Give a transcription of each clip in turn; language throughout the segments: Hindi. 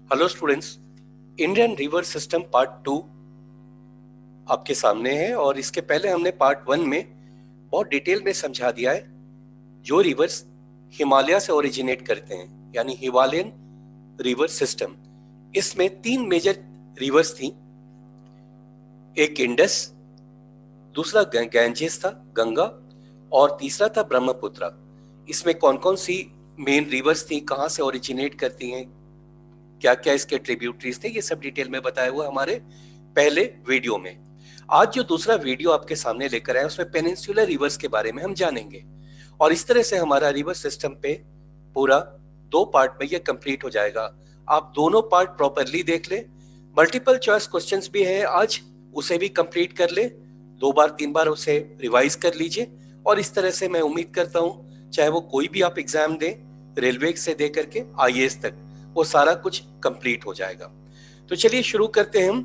Hello students, Indian river system part 2 आपके सामने है। और इसके पहले हमने पार्ट 1 में बहुत डिटेल में समझा दिया है जो रिवर्स हिमालय से ओरिजिनेट करते हैं, यानी हिमालयन रिवर सिस्टम। इसमें 3 मेजर रिवर्स थी। एक इंडस, दूसरा गैंजेस था, गंगा, और तीसरा था ब्रह्मपुत्र। इसमें कौन कौन सी मेन रिवर्स थी, कहाँ से ओरिजिनेट करती हैं, क्या क्या इसके ट्रिब्यूटरीज थे, ये सब डिटेल में बताया हुआ हमारे पहले वीडियो में। आज जो दूसरा वीडियो आपके सामने लेकर आए उसमें पेनिनसुलर रिवर्स के बारे में हम जानेंगे। और इस तरह से हमारा रिवर सिस्टम पे पूरा 2 पार्ट में ये कंप्लीट हो जाएगा। आप दोनों पार्ट प्रॉपरली देख ले। मल्टीपल चॉइस क्वेश्चंस भी है आज, उसे भी कंप्लीट कर ले। 2 बार 3 बार उसे रिवाइज कर लीजिए। और इस तरह से मैं उम्मीद करता हूँ चाहे वो कोई भी आप एग्जाम दें, रेलवे से दे करके IAS तक, वो सारा कुछ कंप्लीट हो जाएगा। तो चलिए शुरू करते हैं हम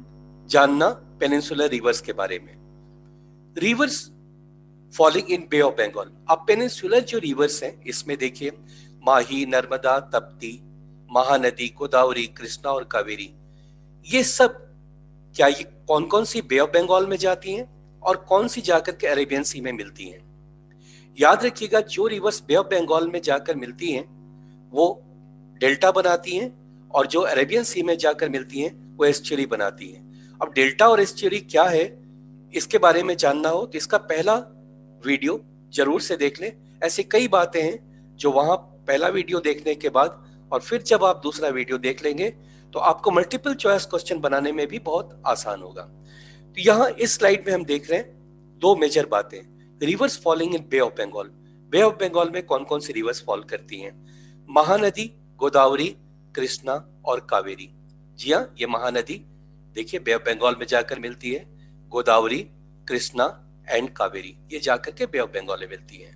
जानना पेनिनसुलर रिवर्स के बारे में। Rivers falling in Bay of Bengal. अब पेनिनसुलर जो रिवर्स हैं इसमें देखिए माही, नर्मदा, तप्ती, महानदी, गोदावरी, कृष्णा और कावेरी, ये सब क्या ये कौन कौन सी बे ऑफ बंगाल में जाती हैं और कौन सी जाकर के अरेबियन सी में मिलती हैं। याद रखिएगा, जो रिवर्स बे ऑफ बंगाल में जाकर मिलती हैं वो डेल्टा बनाती हैं, और जो अरेबियन सी में जाकर मिलती हैं वो एस्चुरी बनाती हैं। अब डेल्टा और एस्चुरी क्या है, इसके बारे में जानना हो तो इसका पहला वीडियो जरूर से देख लें। ऐसी कई बातें हैं जो वहां पहला वीडियो देखने के बाद और फिर जब आप दूसरा वीडियो देख लेंगे तो आपको मल्टीपल चॉइस क्वेश्चन बनाने में भी बहुत आसान होगा। तो यहाँ इस स्लाइड में हम देख रहे हैं 2 मेजर बातें। Rivers falling in Bay of Bengal. Bay of Bengal में कौन कौन सी रिवर्स फॉल करती हैं? महानदी, गोदावरी, कृष्णा और कावेरी। जी हाँ, ये महानदी देखिए बे ऑफ बंगाल में जाकर मिलती है। गोदावरी, कृष्णा एंड कावेरी ये जाकर के बे ऑफ बंगाल में मिलती है।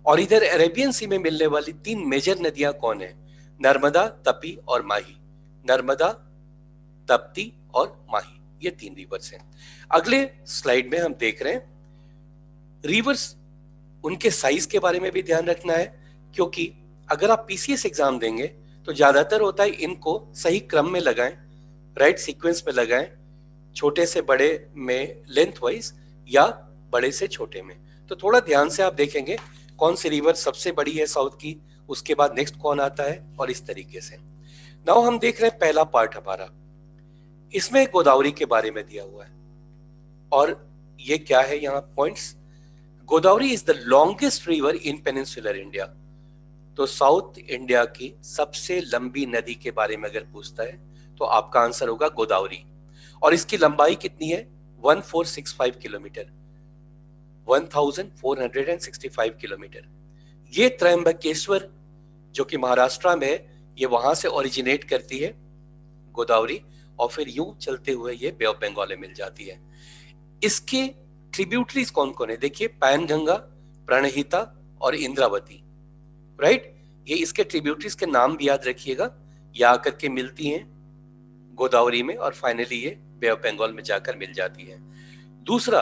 और इधर अरेबियन सी में मिलने वाली 3 मेजर नदियां कौन है? नर्मदा, तपी और माही। नर्मदा, तप्ती और माही, ये 3 रिवर्स हैं। अगले स्लाइड में हम देख रहे हैं रिवर्स, उनके साइज के बारे में भी ध्यान रखना है, क्योंकि अगर आप PCS एग्जाम देंगे तो ज्यादातर होता है इनको सही क्रम में लगाएं, राइट सीक्वेंस में लगाएं, छोटे से बड़े में लेंथ वाइज या बड़े से छोटे में। तो थोड़ा ध्यान से आप देखेंगे कौन सी रिवर सबसे बड़ी है साउथ की, उसके बाद नेक्स्ट कौन आता है, और इस तरीके से। नाउ हम देख रहे हैं पहला पार्ट हमारा, इसमें गोदावरी के बारे में दिया हुआ है। और ये क्या है यहाँ points? Godavari is the longest river in peninsular India. तो साउथ इंडिया की सबसे लंबी नदी के बारे में अगर पूछता है तो आपका आंसर होगा गोदावरी। और इसकी लंबाई कितनी है? 1465 किलोमीटर, 1465 किलोमीटर। ये त्रयंबकेश्वर जो कि महाराष्ट्र में है, ये वहां से ओरिजिनेट करती है गोदावरी, और फिर यूं चलते हुए ये बे ऑफ बंगाल में मिल जाती है। इसके ट्रिब्यूटरीज कौन कौन है? देखिए पैनगंगा, प्रणहिता और इंद्रावती, राइट। ये इसके ट्रिब्यूटरीज के नाम भी याद रखिएगा, ये आकर के मिलती हैं गोदावरी में और फाइनली ये बे ऑफ बंगाल में जाकर मिल जाती है। दूसरा,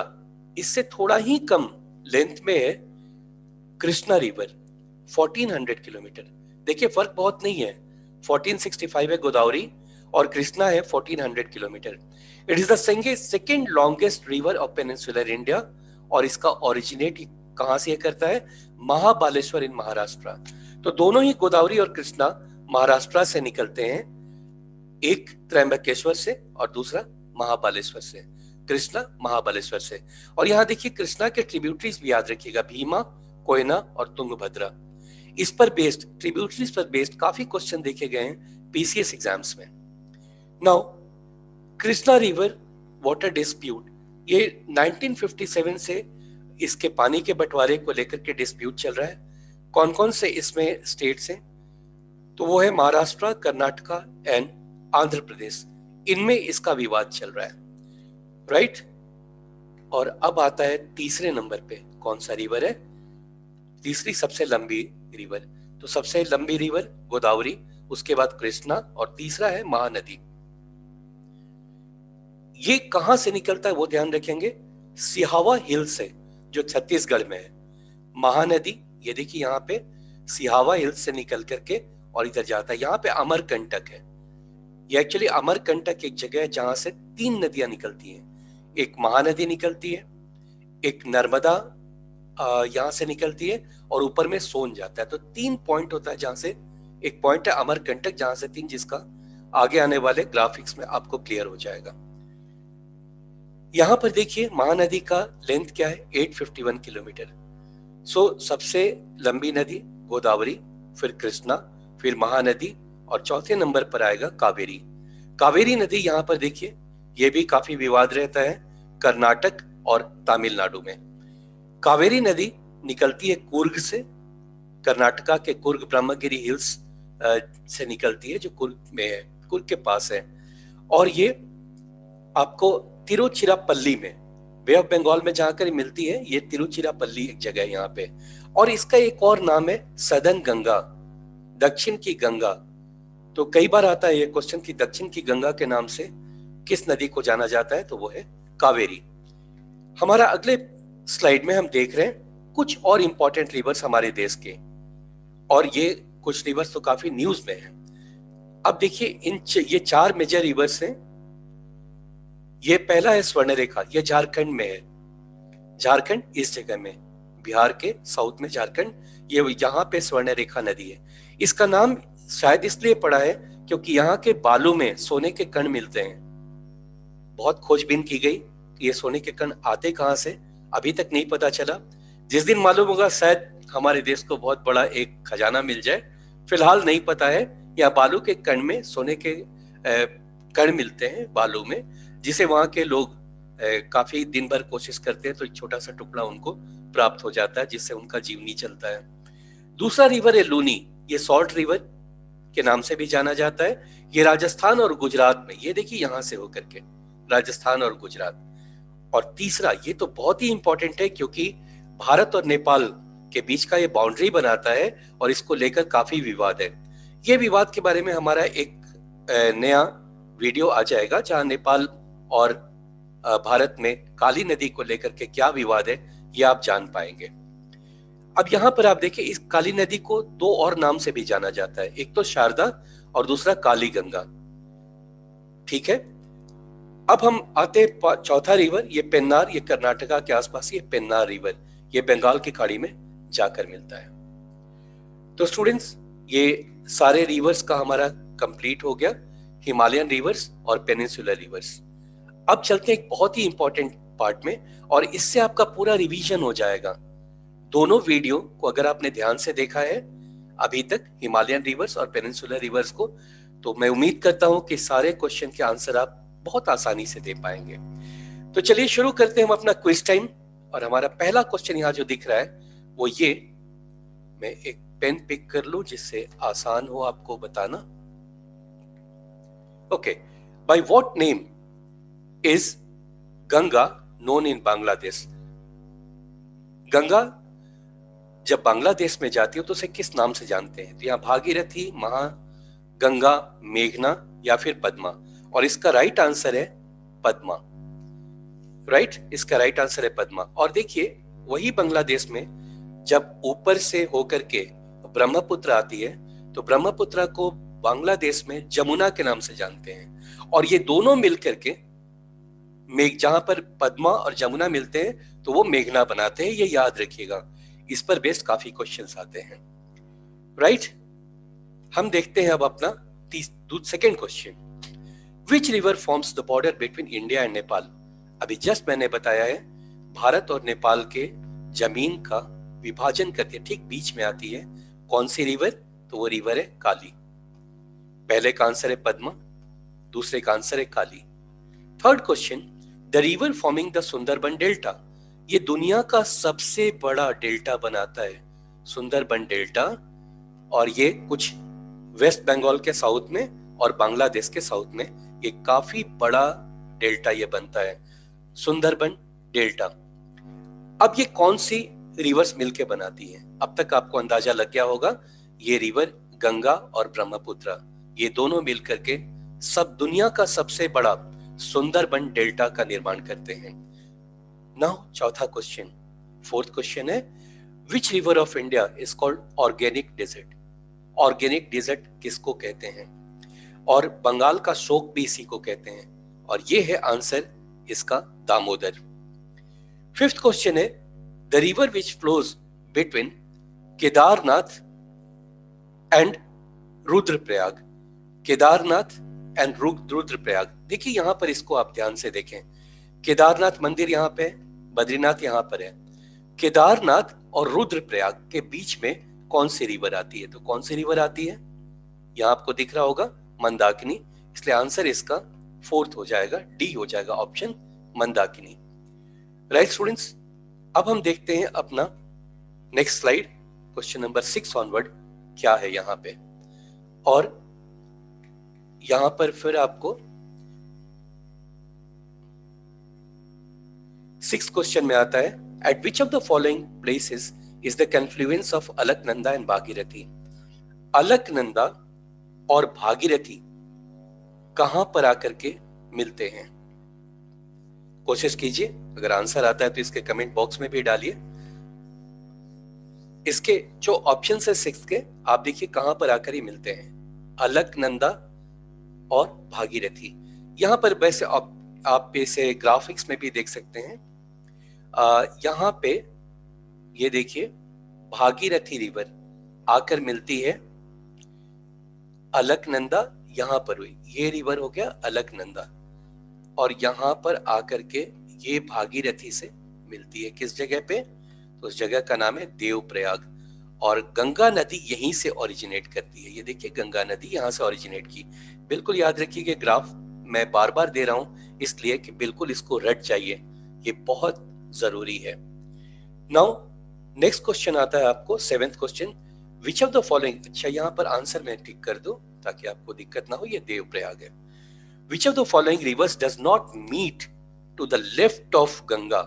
इससे थोड़ा ही कम लेंथ में है कृष्णा रिवर, 1400 किलोमीटर। देखिए फर्क बहुत नहीं है, 1465 है गोदावरी और कृष्णा है 1400 kilometre. It is the second longest river of peninsular India, और इसका ओरिजिनेट कहां से करता है? महाबालेश्वर इन महाराष्ट्र। तो दोनों ही गोदावरी और कृष्णा महाराष्ट्र से निकलते हैं, एक त्रयंबकेश्वर से और दूसरा महाबालेश्वर से। कृष्णा महाबालेश्वर से। और यहाँ देखिए कृष्णा के ट्रिब्यूटरीज भी याद रखिएगा, भीमा, कोयना और तुंगभद्रा। इस पर बेस्ड, ट्रिब्यूटरीज पर बेस्ड काफी क्वेश्चन देखे गए हैं PCS एग्जाम्स में। Now Krishna river water dispute, ये 1957 से इसके पानी के बंटवारे को लेकर के डिस्प्यूट चल रहा है। कौन कौन से इसमें स्टेट्स हैं? तो वो है महाराष्ट्र, कर्नाटका एंड आंध्र प्रदेश, इनमें इसका विवाद चल रहा है, राइट। और अब आता है तीसरे नंबर पे, कौन सा रिवर है? तीसरी सबसे लंबी रिवर। तो सबसे लंबी रिवर गोदावरी, उसके बाद कृष्णा और तीसरा है महानदी। ये कहां से निकलता है वो ध्यान रखेंगे, सिहावा हिल से, जो छत्तीसगढ़ में है। महानदी ये देखिए यहाँ पे सिहावा हिल्स से निकल करके और इधर जाता है, यहाँ पे अमरकंटक है, ये एक्चुअली अमरकंटक एक जगह है जहां से 3 नदियां निकलती हैं। एक महानदी निकलती है, एक नर्मदा यहाँ से निकलती है, और ऊपर में सोन जाता है। तो 3 पॉइंट होता है जहां से, एक पॉइंट है अमरकंटक जहां से 3, जिसका आगे आने वाले ग्राफिक्स में आपको क्लियर हो जाएगा। यहाँ पर देखिए महानदी का लेंथ क्या है, 851 किलोमीटर। सबसे लंबी नदी गोदावरी, फिर कृष्णा, फिर महानदी, और चौथे नंबर पर आएगा कावेरी। कावेरी नदी यहाँ पर देखिए, ये भी काफी विवाद रहता है कर्नाटक और तमिलनाडु में। कावेरी नदी निकलती है कुर्ग से, कर्नाटका के कुर्ग ब्रह्मगिरी हिल्स से निकलती है, जो कुर्ग में है, कुर्ग के पास है। और ये आपको तिरुचिरापल्ली में, बे ऑफ बंगाल में जाकर मिलती है। ये तिरुचिरापल्ली एक जगह है यहाँ पे। और इसका एक और नाम है सदर्न गंगा, दक्षिण की गंगा। तो कई बार आता है ये क्वेश्चन कि दक्षिण की गंगा के नाम से किस नदी को जाना जाता है, तो वो है कावेरी। हमारा अगले स्लाइड में हम देख रहे हैं कुछ और इंपॉर्टेंट रिवर्स हमारे देश के, और ये कुछ रिवर्स तो काफी न्यूज में है। अब देखिए ये 4 मेजर रिवर्स हैं। ये पहला है स्वर्णरेखा, ये झारखंड में है। झारखंड इस जगह में, बिहार के साउथ में झारखंड, ये यहाँ पे स्वर्णरेखा नदी है। इसका नाम शायद इसलिए पड़ा है क्योंकि यहाँ के बालू में सोने के कण मिलते हैं। बहुत खोजबीन की गई कि ये सोने के कण आते कहाँ से, अभी तक नहीं पता चला। जिस दिन मालूम होगा शायद हमारे देश को बहुत बड़ा एक खजाना मिल जाए। फिलहाल नहीं पता है। या बालू के कण में सोने के कण मिलते हैं बालू में, जिसे वहां के लोग काफी दिन भर कोशिश करते हैं तो एक छोटा सा टुकड़ा उनको प्राप्त हो जाता है, जिससे उनका जीवनी चलता है। दूसरा रिवर है लूनी, ये सॉल्ट रिवर के नाम से भी जाना जाता है। ये राजस्थान और गुजरात में, ये देखिए यहां से होकर के राजस्थान और गुजरात। और तीसरा, ये तो बहुत ही इंपॉर्टेंट है क्योंकि भारत और नेपाल के बीच का ये बाउंड्री बनाता है और इसको लेकर काफी विवाद है। ये विवाद के बारे में हमारा एक नया वीडियो आ जाएगा जहां नेपाल और भारत में काली नदी को लेकर के क्या विवाद है, ये आप जान पाएंगे। अब यहाँ पर आप देखिए, इस काली नदी को 2 और नाम से भी जाना जाता है, एक तो शारदा और दूसरा काली गंगा। ठीक है, अब हम आते चौथा रिवर, ये पेन्नार, ये कर्नाटका के आसपास, ये पेन्नार रिवर, ये बंगाल की खाड़ी में जाकर मिलता है। तो स्टूडेंट्स, ये सारे रिवर्स का हमारा कंप्लीट हो गया, हिमालयन रिवर्स और पेनिनसुलर रिवर्स। अब चलते हैं एक बहुत ही इंपॉर्टेंट पार्ट में, और इससे आपका पूरा रिवीजन हो जाएगा। दोनों वीडियो को अगर आपने ध्यान से देखा है अभी तक, हिमालयन रिवर्स और पेनिनसुलर रिवर्स को, तो मैं उम्मीद करता हूं कि सारे क्वेश्चन के आंसर आप बहुत आसानी से दे पाएंगे। तो चलिए शुरू करते हैं हम अपना क्विज टाइम। और हमारा पहला क्वेश्चन यहाँ जो दिख रहा है वो ये, मैं एक पेन पिक कर लूं जिससे आसान हो आपको बताना। Okay, by what name is Ganga known in Bangladesh? Ganga जब बांग्लादेश में जाती है तो उसे किस नाम से जानते हैं? तो यहाँ भागीरथी, महा गंगा, मेघना या फिर पद्मा। और इसका राइट आंसर है पद्मा। राइट, इसका राइट आंसर है पद्मा। और देखिए, वही बांग्लादेश में जब ऊपर से होकर के ब्रह्मपुत्र आती है तो ब्रह्मपुत्र को बांग्लादेश में जमुना के नाम से जानते हैं। और ये दोनों मिलकर के जहां पर पद्मा और जमुना मिलते हैं तो वो मेघना बनाते हैं, ये याद रखिएगा। इस पर बेस्ड काफी क्वेश्चंस आते हैं। राइट, हम देखते हैं अब अपना second question. Which river forms the border between India and Nepal? अभी जस्ट मैंने बताया है, भारत और नेपाल के जमीन का विभाजन करके ठीक बीच में आती है कौन सी रिवर? तो वो रिवर है काली। पहले का आंसर है पद्मा, दूसरे का आंसर है Kali. Third question, the river forming the Sundarban delta, ये दुनिया का सबसे बड़ा डेल्टा बनाता है, सुंदरबन डेल्टा। और ये कुछ वेस्ट बंगाल के साउथ में और बांग्लादेश के साउथ में ये काफी बड़ा डेल्टा ये बनता है, सुंदरबन डेल्टा। अब ये कौन सी रिवर्स मिलके बनाती है? अब तक आपको अंदाजा लग गया होगा, ये रिवर गंगा और ब्रह्मपुत्र, ये दोनों मिलकर के सब दुनिया का सबसे बड़ा सुंदरबन डेल्टा का निर्माण करते हैं। नाउ चौथा क्वेश्चन, फोर्थ क्वेश्चन है, which river of India is called organic desert? Organic desert किसको कहते हैं? और बंगाल का शोक भी इसी को कहते हैं, और ये है आंसर इसका दामोदर। फिफ्थ क्वेश्चन है, the river which flows between Kedarnath and Rudraprayag. Kedarnath and Rudraprayag, देखिए यहां पर इसको आप ध्यान से देखें। केदारनाथ मंदिर यहाँ पे है, बद्रीनाथ यहाँ पर है। केदारनाथ और रुद्रप्रयाग के बीच में कौन सी रिवर आती है? तो कौन सी रिवर आती है? यहाँ आपको दिख रहा होगा मंदाकिनी, इसलिए आंसर इसका फोर्थ हो जाएगा, डी हो जाएगा ऑप्शन मंदाकिनी। राइट स्टूडेंट्स, अब हम देखते हैं अपना next slide, question number 6 onward क्या है यहाँ पे। और यहां पर फिर आपको 6th क्वेश्चन में आता है, eight which of the following places is the confluence of Alaknanda and Bhagirathi. Alaknanda और भागीरथी कहां पर आकर के मिलते हैं? कोशिश कीजिए, अगर आंसर आता है तो इसके कमेंट बॉक्स में भी डालिए। इसके जो ऑप्शन है 6 के, आप देखिए कहां पर आकर ही मिलते हैं, अलकनंदा और भागीरथी। यहां पर वैसे आप इसे ग्राफिक्स में भी देख सकते हैं। यहां पे ये देखिए भागीरथी रिवर आकर मिलती है अलकनंदा, यहां पर हुई ये रिवर हो गया अलकनंदा, और यहां पर आकर के ये भागीरथी से मिलती है। किस जगह पे? तो उस जगह का नाम है देवप्रयाग, और गंगा नदी यहीं से ओरिजिनेट करती है। ये देखिए गंगा नदी यहां से ओरिजिनेट की। बिल्कुल याद रखिए कि ग्राफ मैं बार बार दे रहा हूं इसलिए कि बिल्कुल इसको रट जाइए, ये बहुत जरूरी है। नाउ नेक्स्ट क्वेश्चन आता है आपको 7th question, which of the following, अच्छा यहां पर आंसर मैं टिक कर दूं ताकि आपको दिक्कत ना हो, ये देवप्रयाग है। Which of the following rivers does not meet to the left of Ganga.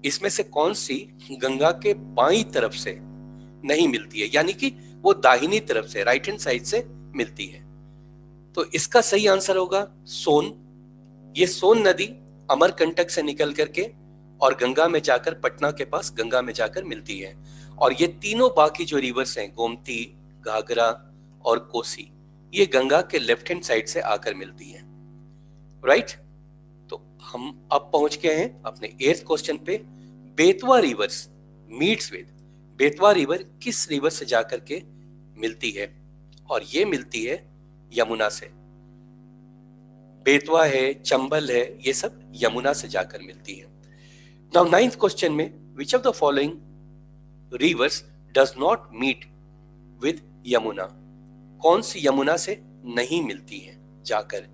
इसमें से कौन सी गंगा के बाईं तरफ से नहीं मिलती है, यानी कि वो दाहिनी तरफ से, राइट हैंड साइड से मिलती है? तो इसका सही आंसर होगा सोन। ये सोन नदी अमरकंटक से निकल करके और गंगा में जाकर, पटना के पास गंगा में जाकर मिलती है। और ये तीनों बाकी जो रिवर्स हैं, गोमती, घाघरा और कोसी, ये गंगा के लेफ्ट हैंड साइड से आकर मिलती है। राइट, तो हम अब पहुंच गए हैं अपने 8th क्वेश्चन पे, Betwa reverse meets with. Betwa river किस रिवर से जाकर के मिलती है? और ये मिलती है यमुना से। बेतवा है, चंबल है, ये सब यमुना से जाकर मिलती है। नाउ 9th क्वेश्चन में, which of the following rivers does not meet with Yamuna. कौन सी यमुना से नहीं मिलती है जाकर?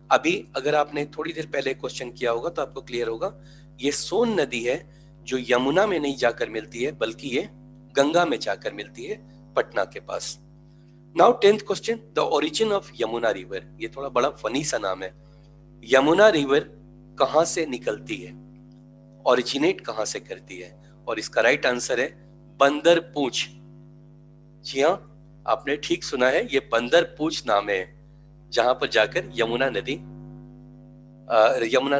अभी अगर आपने थोड़ी देर पहले क्वेश्चन किया होगा तो आपको क्लियर होगा, ये सोन नदी है जो यमुना में नहीं जाकर मिलती है, बल्कि ये गंगा में जाकर मिलती है पटना के पास। Now 10th question, the origin of Yamuna river. ये थोड़ा बड़ा फनी सा नाम है। यमुना रिवर कहां से निकलती है, ओरिजिनेट कहां से करती है? और इसका राइट आंसर है बंदरपूछ। जी हाँ, आपने ठीक सुना है, ये बंदरपूछ नाम है जहां पर जाकर यमुना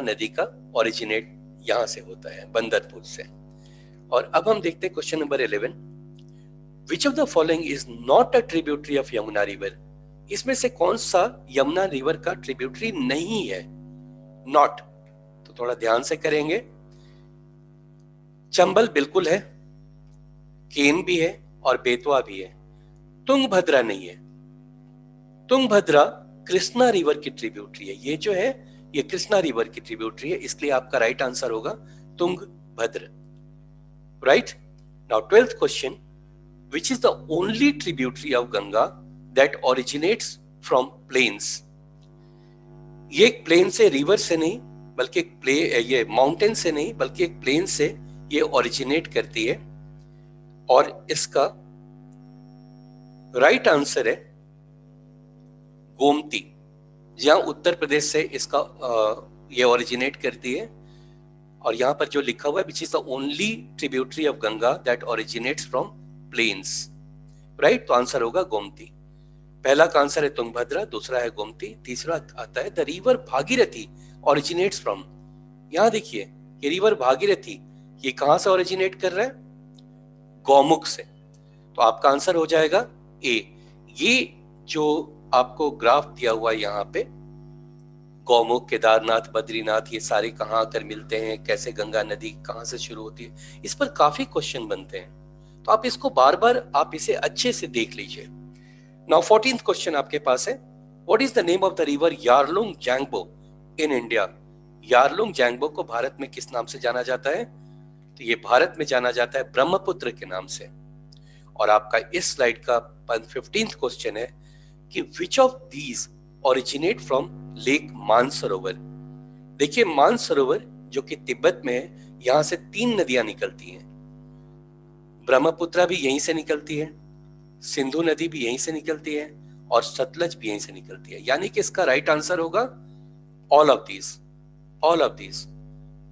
नदी का ओरिजिनेट यहां से होता है, बंदरपूछ से। और अब हम देखते हैं question number 11, which of the following is not a tributary of Yamuna river. इसमें से कौन सा यमुना रिवर का ट्रिब्यूटरी नहीं है? नॉट, तो थोड़ा ध्यान से करेंगे। चंबल बिल्कुल है, केन भी है और बेतवा भी है। तुंगभद्रा नहीं है। तुंगभद्रा कृष्णा रिवर की ट्रिब्यूटरी है। ये जो है ये कृष्णा रिवर की ट्रिब्यूटरी है, इसलिए आपका राइट आंसर होगा Tungabhadra. Right, now 12th question, which is the only tributary of Ganga that originates from plains। ये एक प्लेन से, रिवर से नहीं बल्कि ये माउंटेन से नहीं बल्कि एक प्लेन से ये ओरिजिनेट करती है। और इसका राइट आंसर है गोमती, जहां उत्तर प्रदेश से इसका ये ओरिजिनेट करती है। और यहां पर जो लिखा हुआ है, which is the only tributary of Ganga that originates from plains. Right, तो आंसर होगा गोमती। पहला का आंसर है तुंगभद्रा, दूसरा है गोमती, तीसरा आता है the river Bhagirathi originates from. यहां देखिए ये रिवर भागीरथी ये कहां से ओरिजिनेट कर रहा है? गौमुख से। तो आपका आंसर हो जाएगा ए। ये जो आपको ग्राफ दिया हुआ है यहाँ पे, गौमुख, केदारनाथ, बद्रीनाथ, ये सारे कहाँ आकर मिलते हैं, कैसे गंगा नदी कहाँ से शुरू होती है, इस पर काफी क्वेश्चन बनते हैं। तो आप इसको बार बार आप इसे अच्छे से देख लीजिए। नाउ 14th क्वेश्चन आपके पास है, what is the name of the river Yarlung Zangbo in India? Yarlung Zangbo को भारत में किस नाम से जाना जाता है? तो ये भारत में जाना जाता है ब्रह्मपुत्र के नाम से। और आपका इस स्लाइड का 15th क्वेश्चन है कि विच of these originate from lake Mansarovar? देखिए मानसरोवर जो कि तिब्बत में है, यहां से 3 नदियां निकलती हैं। ब्रह्मपुत्र भी यहीं से निकलती है, सिंधु नदी भी यहीं से निकलती है, और सतलज भी यहीं से निकलती है। यानी कि इसका राइट आंसर होगा ऑल ऑफ दीज,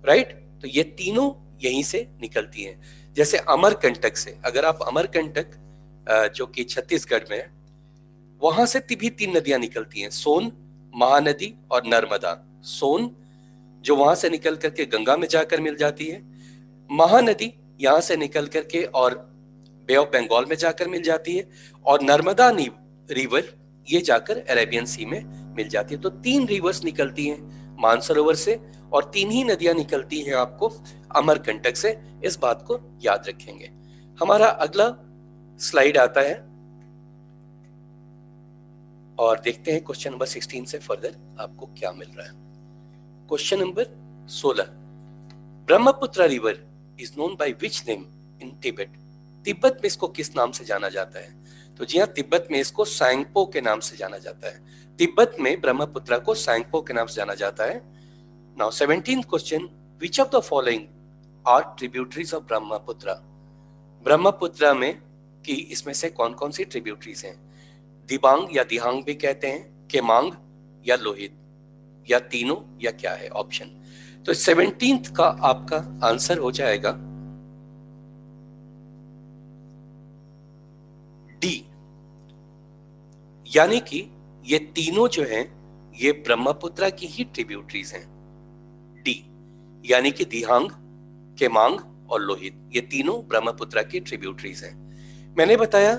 राइट। तो ये तीनों यहीं से निकलती हैं। जैसे अमरकंटक से, अगर आप अमरकंटक जो कि छत्तीसगढ़ में है, वहां से भी 3 नदियां निकलती हैं, सोन, महानदी और नर्मदा। सोन जो वहां से निकल करके गंगा में जाकर मिल जाती है, महानदी यहां से निकल करके और बे ऑफ बंगाल में जाकर मिल जाती है, और नर्मदा रिवर ये जाकर अरेबियन सी में मिल जाती है। तो 3 रिवर्स निकलती हैं मानसरोवर से, और 3 ही नदियां निकलती हैं आपको अमरकंटक से। इस बात को याद रखेंगे। हमारा अगला स्लाइड आता है और देखते हैं क्वेश्चन नंबर 16 से फर्दर आपको क्या मिल रहा है। Question number 16, Brahmaputra river is known by which name in Tibet? Tibet में इसको किस नाम से जाना जाता है? तो जी हाँ, तिब्बत में इसको सैंगपो के नाम से जाना जाता है। तिब्बत में ब्रह्मपुत्र को सैंगपो के नाम से जाना जाता है। Now 17th question, which of the following are tributaries of Brahmaputra? Brahmaputra में कि इसमें से कौन कौन सी ट्रिब्यूटरीज हैं? दिबांग या दिहांग भी कहते हैं, केमांग या लोहित, या तीनों, या क्या है ऑप्शन? तो 17th का आपका आंसर हो जाएगा डी, यानी कि ये तीनों जो हैं ये ब्रह्मपुत्र की ही ट्रिब्यूटरीज हैं। डी यानी कि दिहांग, केमांग और लोहित, ये तीनों ब्रह्मपुत्र की ट्रिब्यूटरीज हैं। मैंने बताया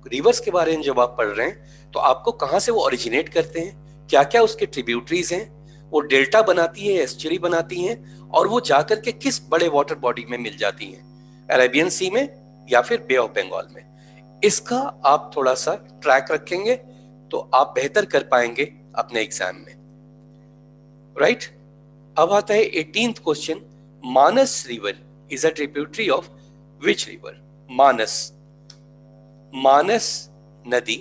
रिवर्स के बारे में जब आप पढ़ रहे हैं तो आपको कहां से वो ओरिजिनेट करते हैं, क्या क्या उसके ट्रिब्यूटरीज हैं, वो डेल्टा बनाती है, एस्चुरी बनाती हैं, और वो जाकर के किस बड़े वाटर बॉडी में मिल जाती हैं, अरेबियन सी में या फिर बे ऑफ बंगाल में। इसका आप थोड़ा सा ट्रैक रखेंगे तो आप बेहतर कर पाएंगे अपने एग्जाम में, राइट। अब आता है 18th question, Manas river is a tributary of which river? Manas नदी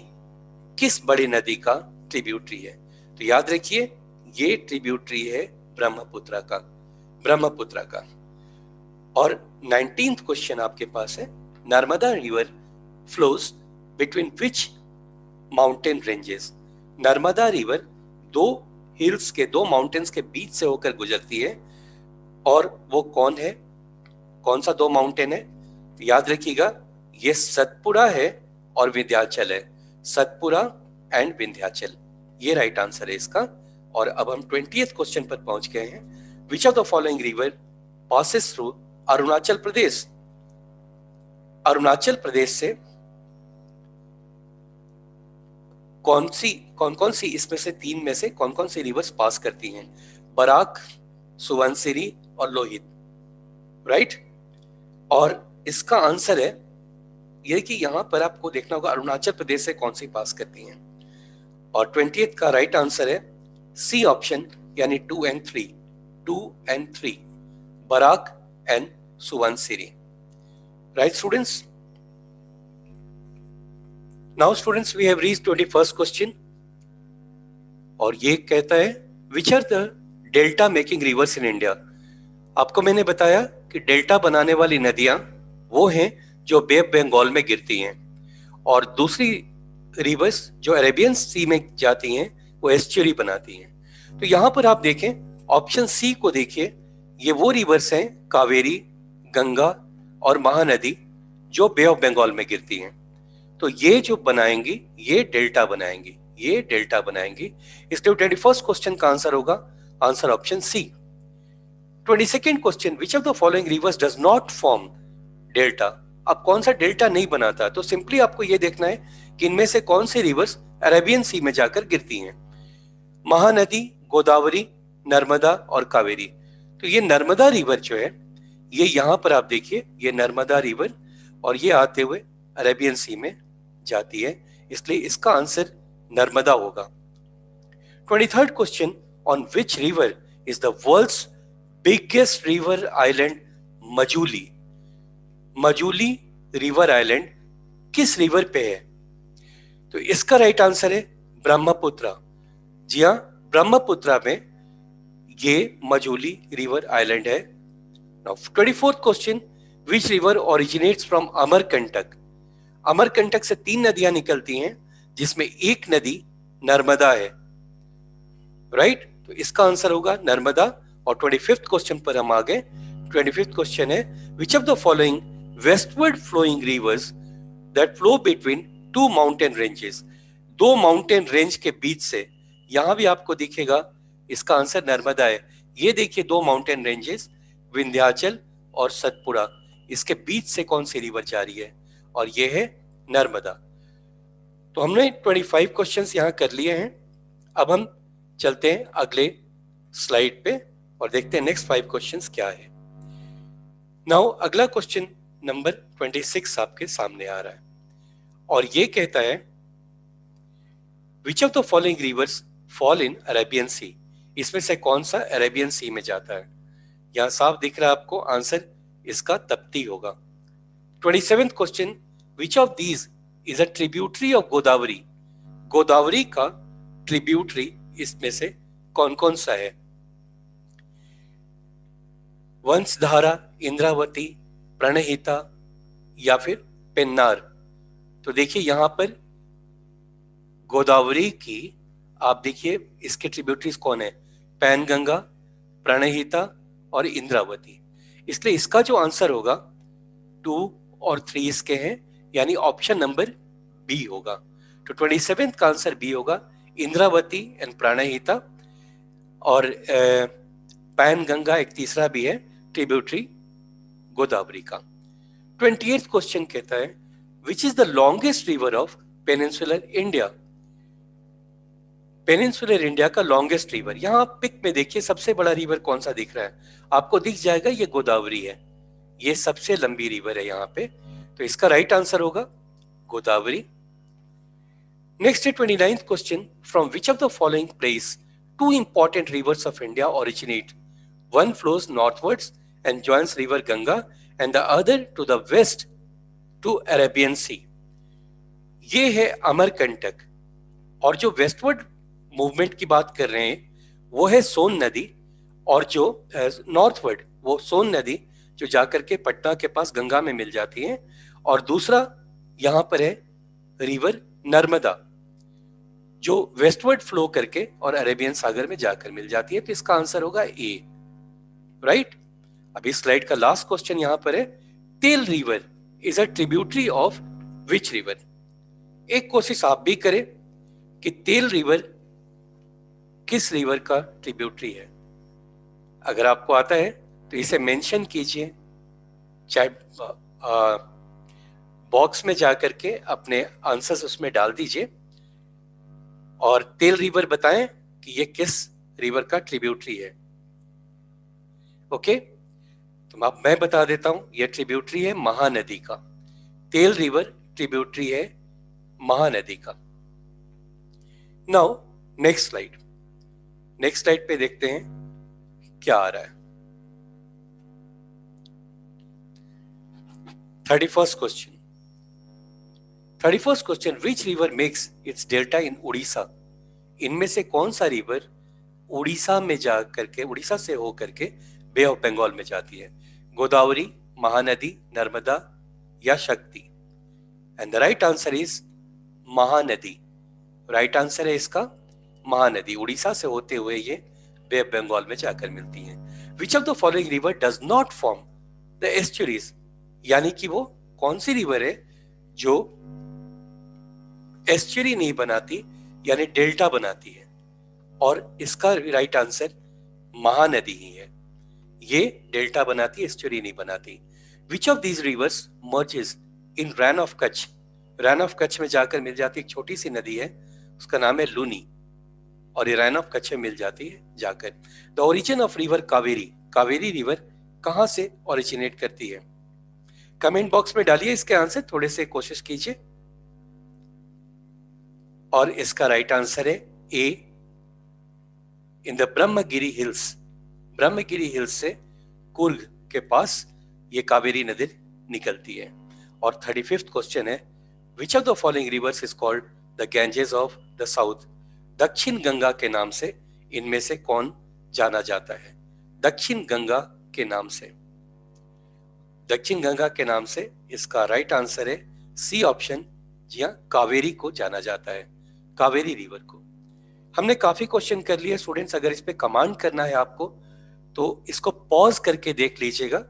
किस बड़ी नदी का ट्रिब्यूटरी है? तो याद रखिए ये ट्रिब्यूटरी है ब्रह्मपुत्र का। और 19th क्वेश्चन आपके पास है, Narmada river flows between which mountain ranges? Narmada river 2 hills के, 2 माउंटेन्स के बीच से होकर गुजरती है, और वो कौन सा 2 माउंटेन है? तो याद रखिएगा ये सतपुड़ा है और विंध्याचल है, सतपुड़ा एंड विंध्याचल, ये राइट आंसर है इसका। और अब हम 20th क्वेश्चन पर पहुंच गए हैं, which of the following river passes through Arunachal Pradesh? Arunachal Pradesh से कौन कौन सी इसमें से 3 में से कौन कौन सी रिवर्स पास करती हैं? बराक, सुबनसिरी और लोहित, राइट। और इसका आंसर है ये कि यहां पर आपको देखना होगा अरुणाचल प्रदेश से कौन सी पास करती हैं। और 20th का राइट आंसर है सी ऑप्शन, यानी 2 and 3, Barak and Subansiri, right students. Now students we have reached 21st question, और ये कहता है which are the delta making rivers in India? आपको मैंने बताया कि डेल्टा बनाने वाली नदियां वो हैं जो बे ऑफ बंगाल में गिरती हैं, और दूसरी रिवर्स जो अरेबियन सी में जाती हैं वो एस्चुरी बनाती हैं। तो यहां पर आप देखें ऑप्शन सी को देखिए, ये वो रिवर्स हैं कावेरी, गंगा और महानदी जो बे ऑफ बंगाल में गिरती हैं। तो ये जो बनाएंगी ये डेल्टा बनाएंगी, इसलिए 21st क्वेश्चन का आंसर होगा answer option C. 22nd question, which of the following rivers does not form delta? अब कौन सा डेल्टा नहीं बनाता, तो सिंपली आपको ये देखना है कि इनमें से कौन सी रिवर्स अरेबियन सी में जाकर गिरती हैं। महानदी, गोदावरी, नर्मदा और कावेरी। तो ये नर्मदा रिवर जो है, ये यहां पर आप देखिए, ये नर्मदा रिवर और ये आते हुए अरेबियन सी में जाती है, इसलिए इसका आंसर नर्मदा होगा। 23rd question, on which river is the world's biggest river island Majuli. Majuli river island किस रिवर पे है? तो इसका राइट आंसर है ब्रह्मपुत्रा। जी हाँ, ब्रह्मपुत्रा में ये मजूली रिवर आइलैंड है। Now 24th question, which river originates from Amarkantak. Amarkantak से 3 नदियां निकलती हैं, जिसमें एक नदी नर्मदा है, राइट? तो इसका आंसर होगा नर्मदा। और 25th क्वेश्चन पर हम आ गए। 25th क्वेश्चन है, which of the following westward flowing rivers that flow between two mountain ranges. 2 mountain range के बीच से, यहां भी आपको दिखेगा इसका आंसर नर्मदा है। ये देखिए 2 माउंटेन रेंजेस, विंध्याचल और सतपुड़ा, इसके बीच से कौन सी रिवर जा रही है? और ये है नर्मदा। तो हमने 25 क्वेश्चंस यहां कर लिए हैं। अब हम चलते हैं अगले स्लाइड पे और देखते हैं नेक्स्ट 5 क्वेश्चंस क्या है। नाउ अगला क्वेश्चन नंबर 26 आपके सामने आ रहा है और ये कहता है, which of the following rivers fall in Arabian sea. इसमें से कौन सा अरेबियन सी में जाता है? यहां साफ दिख रहा है आपको, आंसर इसका तप्ती होगा। 27th question, which of these is a tributary of Godavari. Godavari का ट्रिब्यूटरी इसमें से कौन कौन सा है? वंशधारा, इंद्रावती, प्रणहिता या फिर पेन्नार। तो देखिए यहां पर गोदावरी की आप देखिए इसके ट्रिब्यूटरीज कौन है? पैनगंगा, प्रणहिता और इंद्रावती। इसलिए इसका जो आंसर होगा 2 और 3 इसके हैं, यानी ऑप्शन नंबर बी होगा। तो 27th का आंसर बी होगा, इंद्रावती एंड प्राणहिता। और पैनगंगा एक तीसरा भी है ट्रिब्यूटरी गोदावरी का। 28th क्वेश्चन कहता है, which is the longest river of peninsular India. Peninsular India का लॉन्गेस्ट रिवर, यहां आप पिक में देखिए सबसे बड़ा रिवर कौन सा दिख रहा है? आपको दिख जाएगा ये गोदावरी है, ये सबसे लंबी रिवर है यहाँ पे। तो इसका राइट आंसर होगा गोदावरी। नेक्स्ट है 29th question, from which of the following place 2 important rivers of India originate. One flows northwards and joins river Ganga and the other to the west to Arabian Sea. ये है अमरकंटक। और जो वेस्टवर्ड मूवमेंट की बात कर रहे हैं वो है सोन नदी, और जो नॉर्थवर्ड वो सोन नदी जो जाकर के पटना के पास गंगा में मिल जाती है, और दूसरा यहां पर है रिवर नर्मदा जो वेस्टवर्ड फ्लो करके और अरेबियन सागर में जाकर मिल जाती है। तो इसका आंसर होगा ए, राइट। अभी स्लाइड का लास्ट क्वेश्चन यहां पर है, तेल river is a tributary of which river. एक कोशिश आप भी करें कि तेल रिवर किस रिवर का ट्रिब्यूटरी है। अगर आपको आता है तो इसे मेंशन कीजिए, चाहे बॉक्स में जाकर के अपने आंसर्स उसमें डाल दीजिए और तेल रिवर बताएं कि ये किस रिवर का ट्रिब्यूटरी है। ओके, तो अब मैं बता देता हूं, यह ट्रिब्यूटरी है महानदी का। तेल रिवर ट्रिब्यूटरी है महानदी का। नाउ नेक्स्ट स्लाइड पे देखते हैं क्या आ रहा है। 31st question, which river makes it's delta इन उड़ीसा। इनमें से कौन सा रिवर उड़ीसा में जा करके, उड़ीसा से हो करके बे ऑफ बंगाल में जाती है? गोदावरी, महानदी, नर्मदा या शक्ति? And the right answer is Mahanadi. Right answer है इसका महानदी। उड़ीसा से होते हुए ये बे ऑफ बंगाल में जाकर मिलती है। Which of the following river does not form the estuaries. यानी कि वो कौन सी रिवर है जो एस्चुरी नहीं बनाती, यानी डेल्टा बनाती है? और इसका राइट आंसर महानदी ही है। ये डेल्टा बनाती है, एस्चुरी नहीं बनाती। Which of these rivers merges in Rann of Kutch? Rann of Kutch में जाकर मिल जाती एक छोटी सी नदी है, उसका नाम है लूनी, और ये रैन ऑफ कच्छ में मिल जाती है जाकर। The origin of river Kaveri, Kaveri river कहां से ओरिजिनेट करती है? कमेंट बॉक्स में डालिए इसके आंसर, थोड़े से कोशिश कीजिए। और इसका राइट आंसर है A, in the Brahmagiri hills. Brahmagiri hills से कुर्ग के पास ये कावेरी नदी निकलती है। और 35th क्वेश्चन है, which of the following reverse is called the Ganges of the south? दक्षिण गंगा के नाम से इनमें से कौन जाना जाता है? दक्षिण गंगा के नाम से, दक्षिण गंगा के नाम से इसका राइट आंसर है सी ऑप्शन। जी हाँ, कावेरी को जाना जाता है, कावेरी रिवर को। हमने काफी क्वेश्चन कर लिए स्टूडेंट्स, अगर इस पे कमांड करना है आपको तो इसको पॉज करके देख लीजिएगा,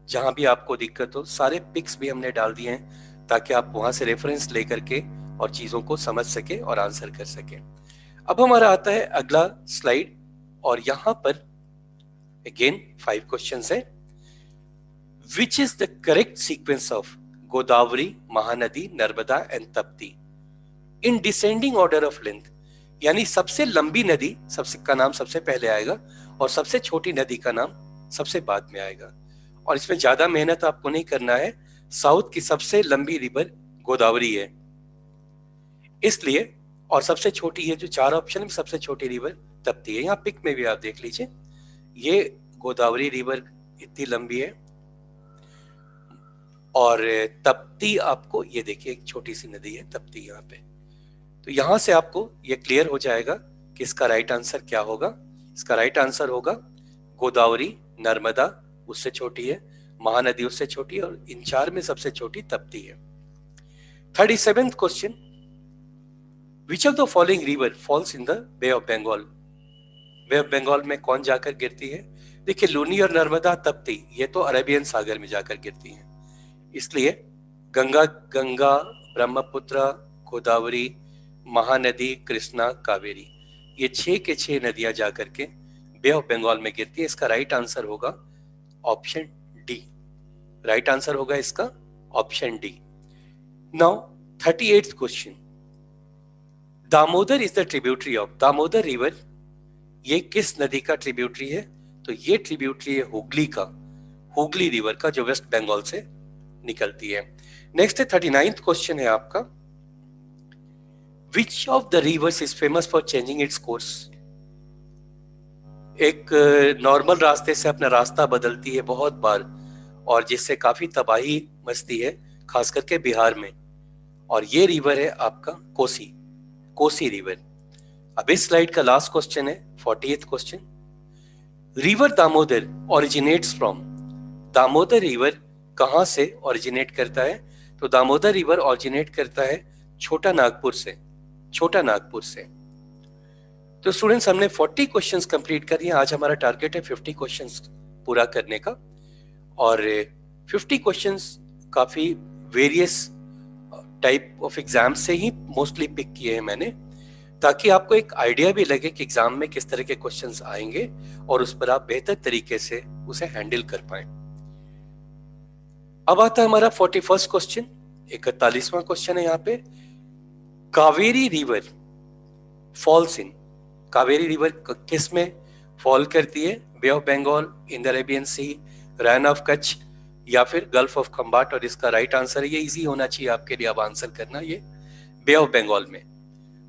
जहां भी आपको दिक्कत हो। सारे पिक्स भी हमने डाल दिए हैं ताकि आप वहां से रेफरेंस लेकर के और चीजों को समझ सके और आंसर कर सके। अब हमारा आता है अगला स्लाइड, और यहां पर अगेन 5 क्वेश्चंस है। Which is the correct sequence of Godavari, Mahanadi, Narmada and Trupti in descending order of length? यानी सबसे लंबी नदी सबसे का नाम सबसे पहले आएगा और सबसे छोटी नदी का नाम सबसे बाद में आएगा। और इसमें ज्यादा मेहनत आपको नहीं करना है, साउथ की सबसे लंबी रिवर गोदावरी है इसलिए, और सबसे छोटी है जो 4 ऑप्शन में सबसे छोटी रिवर तप्ती है। यहाँ पिक में भी आप देख लीजिए, ये गोदावरी रिवर इतनी लंबी है, और तप्ती आपको ये देखिए एक छोटी सी नदी है तप्ती यहाँ पे। तो यहां से आपको ये क्लियर हो जाएगा कि इसका राइट आंसर क्या होगा। इसका राइट आंसर होगा गोदावरी, नर्मदा उससे छोटी है, महानदी उससे छोटी है, और इन 4 में सबसे छोटी तप्ती है। 37th question, which of the following river falls in the Bay of Bengal? Bay of Bengal में कौन जाकर गिरती है? देखिए लूनी और नर्मदा, तप्ती, ये तो अरेबियन सागर में जाकर गिरती हैं, इसलिए गंगा, ब्रह्मपुत्र, गोदावरी, महानदी, कृष्णा, कावेरी, ये 6 के 6 नदियां जाकर के बे ऑफ बंगाल में गिरती है। इसका राइट आंसर होगा ऑप्शन डी। राइट आंसर होगा इसका option D. Now 38th question, Damodar is the tributary of? Damodar river ये किस नदी का ट्रिब्यूटरी है? तो ये ट्रिब्यूटरी है हुगली का, हुगली रिवर का, जो वेस्ट बंगाल से निकलती है। नेक्स्ट है 39th क्वेश्चन है आपका, विच of the reverse is famous for changing its course? एक नॉर्मल रास्ते से अपना रास्ता बदलती है बहुत बार, और जिससे काफी तबाही मचती है, खास करके बिहार में, और ये रिवर है आपका कोसी, कोसी रिवर। अब इस स्लाइड का लास्ट क्वेश्चन है 40th question, river Damodar originates from? Damodar river कहां से ओरिजिनेट करता है? तो दामोदर रिवर ओरिजिनेट करता है छोटा नागपुर से, छोटा नागपुर से। तो स्टूडेंट्स हमने 40 क्वेश्चंस कंप्लीट कर लिए। आज हमारा टारगेट है 50 क्वेश्चंस पूरा करने का, और 50 क्वेश्चंस काफी वेरियस टाइप ऑफ एग्जाम से ही मोस्टली पिक किए हैं मैंने, ताकि आपको एक आइडिया भी लगे कि एग्जाम में किस तरह के क्वेश्चंस आएंगे और उस पर आप बेहतर तरीके से उसे हैंडल कर पाए। अब आता है हमारा 41st क्वेश्चन, 41वां क्वेश्चन है यहाँ पे, Kaveri river falls in? Kaveri river किस में फॉल करती है? Bay of Bengal, in the Arabian sea, Rann of Kutch, या फिर गल्फ ऑफ खंबाट? और इसका राइट आंसर, ये इजी होना चाहिए आपके लिए अब आंसर करना, ये बे ऑफ बंगाल में।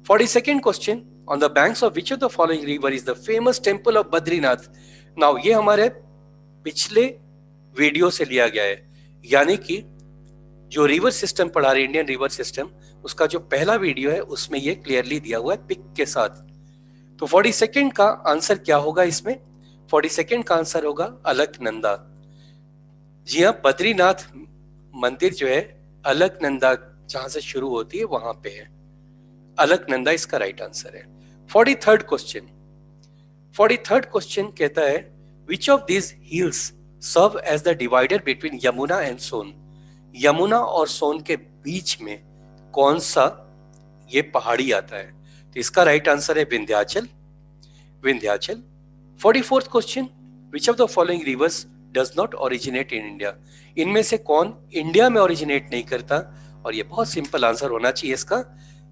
42nd question, on the banks of which of the following river is the famous temple of Badrinath? Now ये हमारे पिछले वीडियो से लिया गया है, यानी कि जो रिवर सिस्टम पढ़ा रहे इंडियन रिवर सिस्टम, उसका जो पहला वीडियो है उसमें ये क्लियरली दिया हुआ है पिक के साथ। तो 42nd का आंसर क्या होगा इसमें? 42nd का आंसर होगा अलकनंदा। जी हाँ, बद्रीनाथ मंदिर जो है अलकनंदा जहां से शुरू होती है वहां पे है, अलकनंदा इसका राइट आंसर है। 43rd क्वेश्चन, 43rd क्वेश्चन कहता है, which of this hills serve as the divider between Yamuna and Son? Yamuna और सोन के बीच में कौन सा ये पहाड़ी आता है? तो इसका राइट आंसर है Vindhyachal, Vindhyachal. 44th question, which of the following rivers does not originate in India. इनमें से कौन इंडिया में ओरिजिनेट नहीं करता? और ये बहुत सिंपल आंसर होना चाहिए इसका,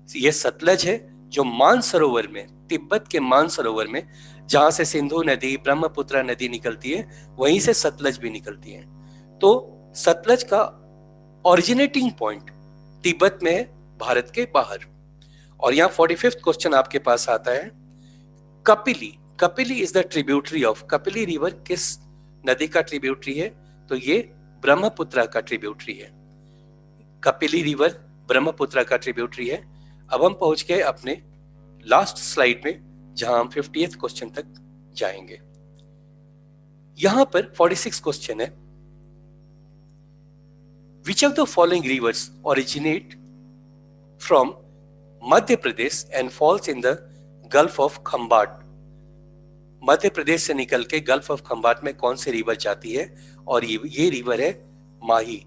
ये सतलज है, जो मानसरोवर में, तिब्बत के मानसरोवर में, जहां से सिंधु नदी, ब्रह्मपुत्र नदी निकलती है, वहीं से सतलज भी निकलती है। तो सतलज का ओरिजिनेटिंग पॉइंट तिब्बत में है, भारत के बाहर। और यहाँ 45th क्वेश्चन आपके पास आता है, Kapili, Kapili is the tributary of, Kapili river किस नदी का ट्रिब्यूटरी है? तो ये ब्रह्मपुत्र का ट्रिब्यूटरी है। कपिली रिवर ब्रह्मपुत्र का ट्रिब्यूटरी है। अब हम पहुंच गए अपने लास्ट स्लाइड में, जहां हम 50th क्वेश्चन तक जाएंगे। यहां पर 46 क्वेश्चन है, which of the following rivers originate from Madhya Pradesh and falls in the gulf of Khambat? Madhya Pradesh से निकल के गल्फ ऑफ खंबाट में कौन सी रिवर जाती है? और ये रिवर है माही।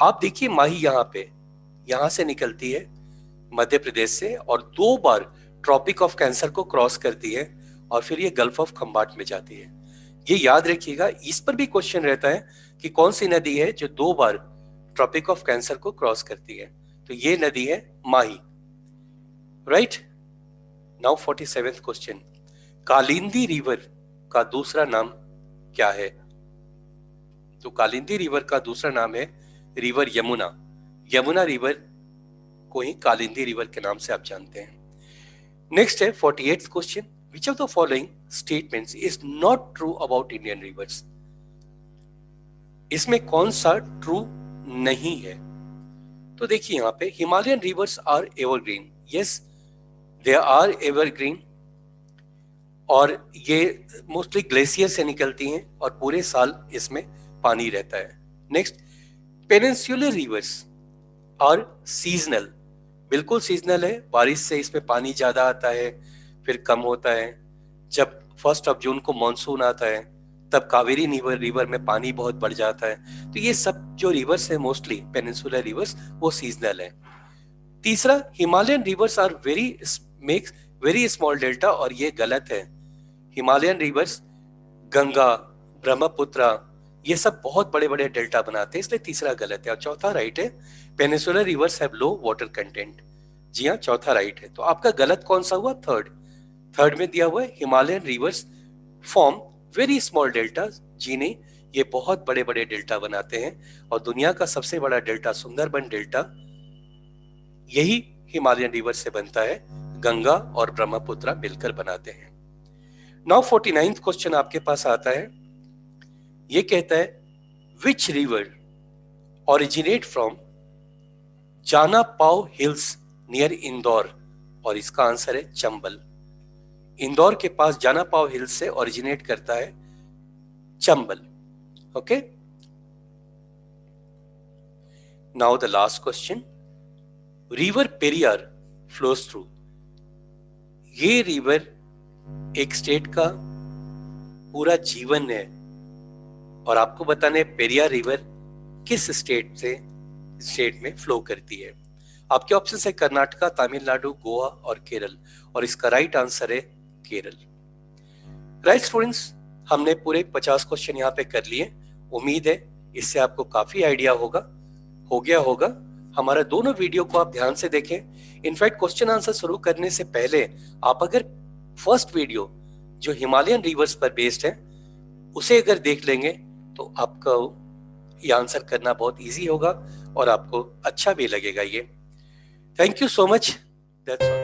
आप देखिए माही यहां से निकलती है मध्य प्रदेश से, और 2 बार ट्रॉपिक ऑफ कैंसर को क्रॉस करती है, और फिर ये गल्फ ऑफ खंबाट में जाती है। ये याद रखिएगा, इस पर भी क्वेश्चन रहता है कि कौन सी नदी है जो 2 बार ट्रॉपिक ऑफ कैंसर को क्रॉस करती है? तो ये नदी है Mahi, right. Now 47th question, Kalindi river का दूसरा नाम क्या है? तो कालिंदी रिवर का दूसरा नाम है रिवर यमुना। यमुना रिवर को ही कालिंदी रिवर के नाम से आप जानते हैं। नेक्स्ट है 48th question, which of the following statements is not true about Indian reverse? इसमें कौन सा ट्रू नहीं है? तो देखिए यहां पे, Himalayan rivers are evergreen, yes they are evergreen, और ये मोस्टली ग्लेशियर से निकलती हैं और पूरे साल इसमें पानी रहता है। Next, peninsular rivers are seasonal, बिल्कुल सीजनल है, बारिश से इसमें पानी ज्यादा आता है, फिर कम होता है। जब 1 जून को मॉनसून आता है, तब कावेरी रिवर में पानी बहुत बढ़ जाता है। तो ये सब जो रिवर्स है मोस्टली पेनिनसुलर रिवर्स, वो सीजनल है। तीसरा, Himalayan rivers are very small delta, और ये गलत है। हिमालयन रिवर्स, गंगा, ब्रह्मपुत्र, ये सब बहुत बड़े बड़े डेल्टा बनाते हैं, इसलिए तीसरा गलत है। और चौथा राइट है, peninsular rivers have low water content. जी हाँ, चौथा राइट है। तो आपका गलत कौन सा हुआ? थर्ड में दिया हुआ है, Himalayan rivers form very small delta. जी नहीं, ये बहुत बड़े बड़े डेल्टा बनाते हैं, और दुनिया का सबसे बड़ा डेल्टा सुंदरबन डेल्टा यही हिमालयन रिवर से बनता है, गंगा और ब्रह्मपुत्र मिलकर बनाते हैं। नाउ 49th क्वेश्चन आपके पास आता है, ये कहता है, विच रिवर ओरिजिनेट फ्रॉम जाना पाव हिल्स नियर इंदौर? और इसका आंसर है चंबल। इंदौर के पास जाना पाव हिल्स से ओरिजिनेट करता है Chambal. Okay, now the last question, river Periyar flows through, ये रिवर एक स्टेट का पूरा जीवन है, और आपको बताने पेरियार रिवर किस स्टेट में फ्लो करती है। आपके ऑप्शन है कर्नाटका, तमिलनाडु, गोवा और केरल, और इसका राइट आंसर है केरल। राइट स्टूडेंट्स, हमने पूरे 50 क्वेश्चन यहाँ पे कर लिए। उम्मीद है इससे आपको काफी आइडिया हो गया होगा। हमारा दोनों वीडियो को आप ध्यान से देखें। इनफैक्ट क्वेश्चन आंसर शुरू करने से पहले आप अगर फर्स्ट वीडियो जो हिमालयन रिवर्स पर बेस्ड है उसे अगर देख लेंगे तो आपको ये आंसर करना बहुत इजी होगा और आपको अच्छा भी लगेगा ये। Thank you so much, that's all.